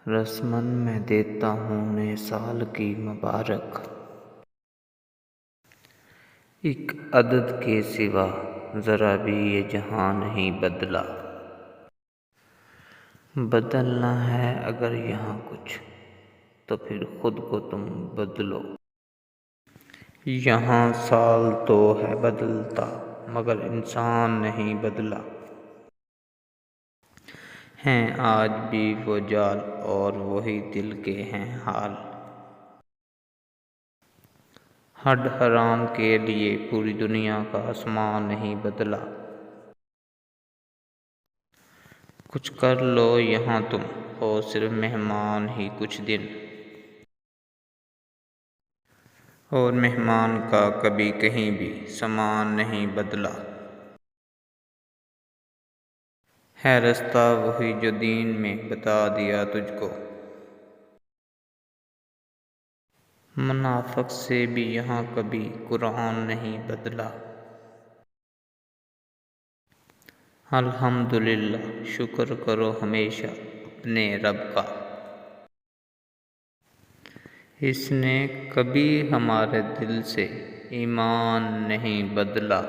رسماً میں دیتا ہوں نئے سال کی مبارک، ایک عدد کے سوا ذرا بھی یہ جہاں نہیں بدلا۔ بدلنا ہے اگر یہاں کچھ تو پھر خود کو تم بدلو۔ یہاں سال تو ہے بدلتا مگر انسان نہیں بدلا۔ ہیں آج بھی وہ جال اور وہی دل کے ہیں حال۔ ہڈ حرام کے لیے پوری دنیا کا آسمان نہیں بدلا۔ کچھ کر لو یہاں تم ہو صرف مہمان ہی کچھ دن، اور مہمان کا کبھی کہیں بھی سامان نہیں بدلا۔ ہے رستہ وہی جو دین میں بتا دیا تجھ کو، منافق سے بھی یہاں کبھی قرآن نہیں بدلا۔ الحمدللہ شکر کرو ہمیشہ اپنے رب کا، اس نے کبھی ہمارے دل سے ایمان نہیں بدلا۔